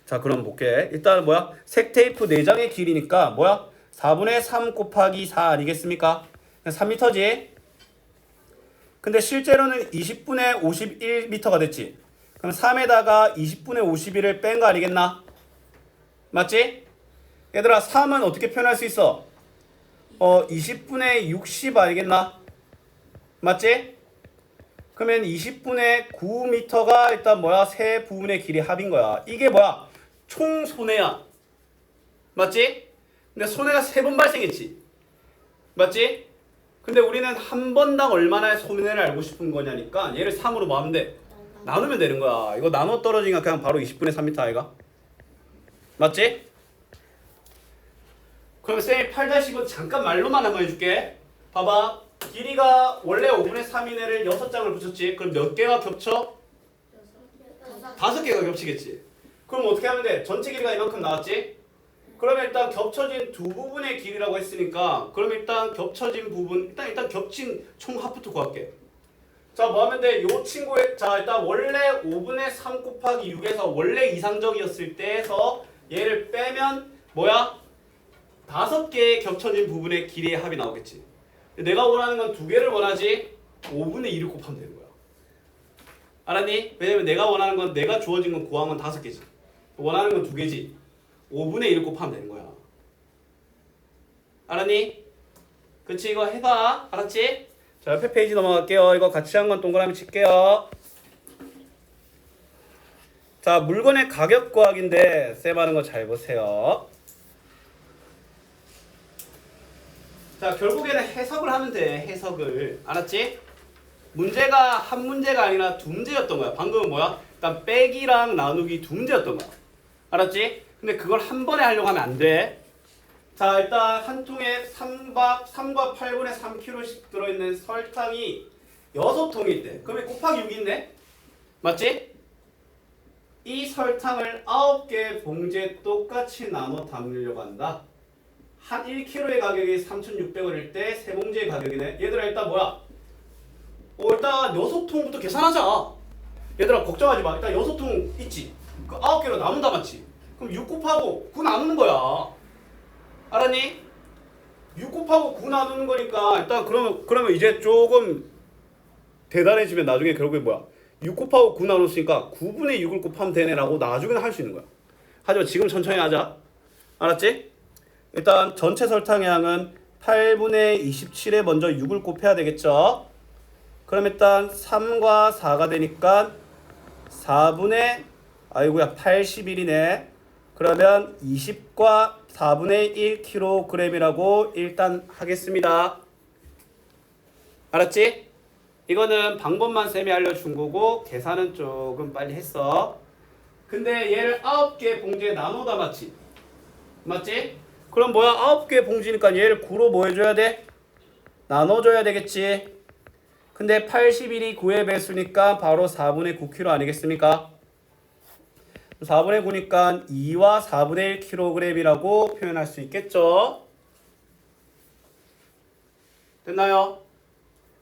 자 그럼 볼게. 일단 뭐야? 색 테이프 4장의 길이니까 뭐야? 4분의 3 곱하기 4 아니겠습니까? 3m지? 근데 실제로는 20분의 51m가 됐지? 그럼 3에다가 20분의 51을 뺀 거 아니겠나? 맞지? 얘들아 3은 어떻게 표현할 수 있어? 20분의 60 아니겠나? 맞지? 그러면 20분의 9m가 일단 뭐야? 세 부분의 길이 합인 거야. 이게 뭐야? 총 손해야. 맞지? 근데 손해가 3번 발생했지. 맞지? 근데 우리는 한 번당 얼마나 손해를 알고 싶은 거냐니까 얘를 3으로 뭐 하면 돼? 나누면 되는 거야. 이거 나눠 떨어지니까 그냥 바로 20분의 3m 아이가? 맞지? 그럼 쌤이 8-5 잠깐 말로만 한번 해줄게. 봐봐. 길이가 원래 5분의 3인 애를 6장을 붙였지. 그럼 몇 개가 겹쳐? 5개가 겹치겠지. 그럼 어떻게 하면 돼? 전체 길이가 이만큼 나왔지? 그러면 일단 겹쳐진 두 부분의 길이라고 했으니까 그럼 일단 겹쳐진 부분 일단 겹친 총 합부터 구할게. 자 뭐 하면 돼? 요 친구의 자 일단 원래 5분의 3 곱하기 6에서 원래 이상적이었을 때에서 얘를 빼면 뭐야? 5개의 겹쳐진 부분의 길이의 합이 나오겠지. 내가 원하는 건 2개를 원하지 5분의 2를 곱하면 되는 거야. 알았니? 왜냐면 내가 원하는 건 내가 주어진 건 구한 건 5개지. 원하는 건 2개지. 5분의 1을 곱하면 되는 거야. 알았니? 그치? 이거 해봐. 알았지? 자 옆에 페이지 넘어갈게요. 이거 같이 한 건 동그라미 칠게요. 자 물건의 가격 구하기인데 쌤 하는 거 잘 보세요. 자 결국에는 해석을 하면 돼. 해석을. 알았지? 문제가 한 문제가 아니라 2문제였던 거야. 방금은 뭐야? 일단 빼기랑 나누기 2문제였던 거야. 알았지? 근데 그걸 한 번에 하려고 하면 안 돼. 자 일단 한 통에 3과 8분의 3kg씩 들어있는 설탕이 6통이 있대. 그러면 곱하기 6이 있네? 맞지? 이 설탕을 9개 봉지에 똑같이 나눠 담으려고 한다. 한 1kg의 가격이 3,600원일 때 3봉지의 가격이네. 얘들아 일단 뭐야? 일단 6통부터 계산하자. 얘들아 걱정하지 마. 일단 6통 있지? 그 9개로 나눈다 맞지? 그럼 6 곱하고 9 나누는 거야. 알았니? 6 곱하고 9 나누는 거니까 일단 그러면 이제 조금 대단해지면 나중에 결국에 뭐야? 6 곱하고 9 나눴으니까 9분의 6을 곱하면 되네라고 나중에는 할 수 있는 거야. 하지만 지금 천천히 하자. 알았지? 일단 전체 설탕의 양은 8분의 27에 먼저 6을 곱해야 되겠죠? 그럼 일단 3과 4가 되니까 4분의 81이네. 그러면 20과 4분의 1kg이라고 일단 하겠습니다. 알았지? 이거는 방법만 쌤이 알려준 거고 계산은 조금 빨리 했어. 근데 얘를 9개 봉지에 나눠 담았지. 맞지? 그럼 뭐야? 9개 봉지니까 얘를 9로 뭐 해줘야 돼? 나눠줘야 되겠지. 근데 81이 9의 배수니까 바로 4분의 9kg 아니겠습니까? 4분의 9니까 2와 4분의 1kg이라고 표현할 수 있겠죠? 됐나요?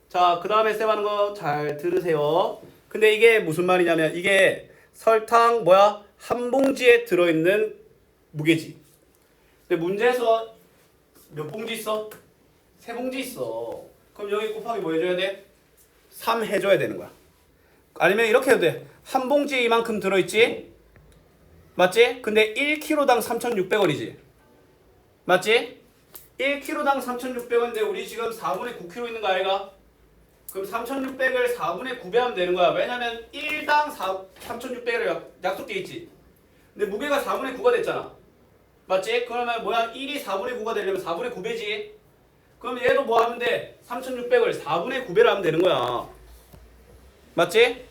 자, 그 다음에 쌤 하는 거 잘 들으세요. 근데 이게 무슨 말이냐면 이게 설탕 뭐야? 한 봉지에 들어있는 무게지. 근데 문제에서 몇 봉지 있어? 세 봉지 있어. 그럼 여기 곱하기 뭐 해줘야 돼? 3 해줘야 되는 거야. 아니면 이렇게 해도 돼. 한 봉지에 이만큼 들어있지? 맞지? 근데 1kg당 3,600원이지. 맞지? 1kg당 3,600원인데 우리 지금 4분의 9kg 있는 거 아이가? 그럼 3,600을 4분의 9배하면 되는 거야. 왜냐면 1당 3,600을 약속돼 있지. 근데 무게가 4분의 9가 됐잖아. 맞지? 그러면 뭐야? 1이 4분의 9가 되려면 4분의 9배지. 그럼 얘도 뭐 하면 돼? 3,600을 4분의 9배를 하면 되는 거야. 맞지?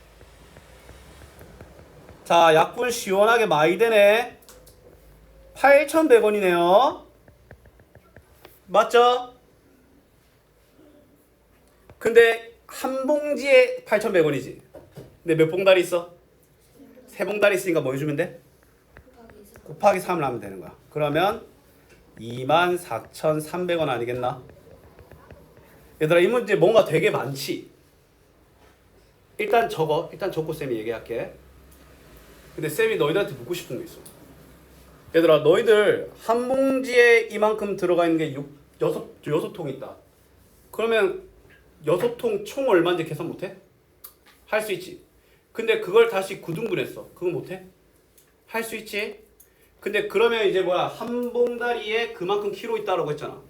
자, 약분 시원하게 많이 되네. 8,100원이네요. 맞죠? 근데 한 봉지에 8,100원이지. 근데 몇 봉다리 있어? 세 봉다리 있으니까 뭐 해주면 돼? 곱하기 3을 하면 되는 거야. 그러면 24,300원 아니겠나? 얘들아, 이 문제 뭔가 되게 많지? 일단 적어. 일단 적고 쌤이 얘기할게. 근데 쌤이 너희들한테 묻고 싶은 게 있어. 얘들아, 너희들 한 봉지에 이만큼 들어가 있는 게 6통 있다. 그러면 6통 총 얼마인지 계산 못해? 할 수 있지. 근데 그걸 다시 9등분했어. 그거 못해? 할 수 있지. 근데 그러면 이제 뭐야? 한 봉다리에 그만큼 키로 있다라고 했잖아.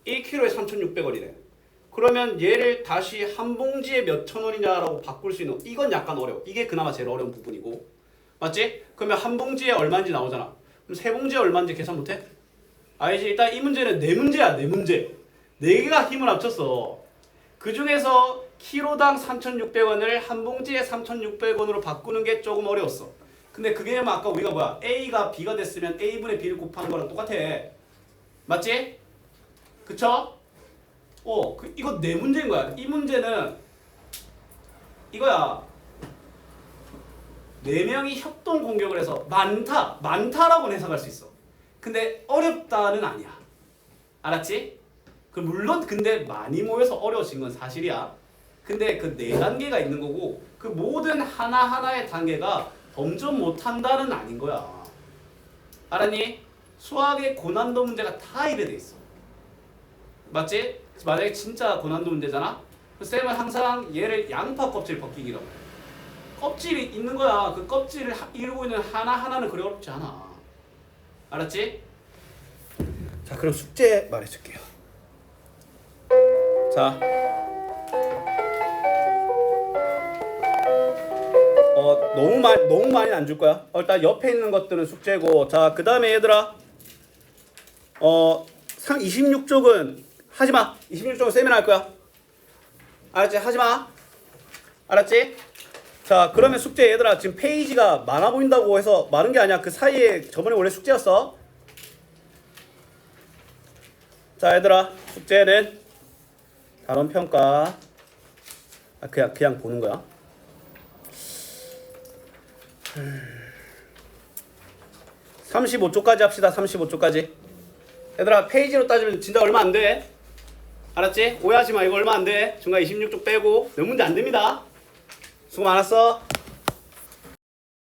1kg에 3,600원이래. 그러면 얘를 다시 한 봉지에 몇 천 원이냐라고 바꿀 수 있는, 이건 약간 어려워. 이게 그나마 제일 어려운 부분이고. 맞지? 그러면 한 봉지에 얼마인지 나오잖아. 그럼 세 봉지에 얼마인지 계산 못해? 알지? 일단 이 문제는 네 문제야. 네 문제. 네 개가 힘을 합쳤어. 그 중에서 키로당 3,600원을 한 봉지에 3,600원으로 바꾸는 게 조금 어려웠어. 근데 그게 아까 우리가 뭐야? A가 B가 됐으면 A분의 B를 곱하는 거랑 똑같아. 맞지? 그쵸? 이거 네 문제인 거야. 이 문제는 이거야. 네 명이 협동 공격을 해서 많다라고는 해석할 수 있어. 근데 어렵다는 아니야. 알았지? 물론 근데 많이 모여서 어려워진 건 사실이야. 근데 그 네 단계가 있는 거고 그 모든 하나하나의 단계가 범접 못한다는 아닌 거야. 알았니? 수학의 고난도 문제가 다 이래 돼 있어. 맞지? 만약에 진짜 고난도 문제잖아? 쌤은 항상 얘를 양파 껍질 벗기기라고 해. 껍질이 있는 거야. 그 껍질을 이루고 있는 하나하나는 그리 어렵지 않아. 알았지? 자, 그럼 숙제 말해줄게요. 자, 너무 많이 안 줄 거야. 일단 옆에 있는 것들은 숙제고. 자, 그 다음에 얘들아, 26쪽은 하지 마. 26쪽은 쌤이 할 거야. 알았지? 하지 마. 알았지? 자, 그러면 숙제 얘들아, 지금 페이지가 많아 보인다고 해서 많은 게 아니야. 그 사이에 저번에 원래 숙제였어. 자, 얘들아, 숙제는 단원 평가. 그냥 보는 거야. 35쪽까지 합시다. 35쪽까지. 얘들아, 페이지로 따지면 진짜 얼마 안 돼. 알았지? 오해하지 마. 이거 얼마 안 돼. 중간 26쪽 빼고 몇 문제 안 됩니다. 수고 많았어.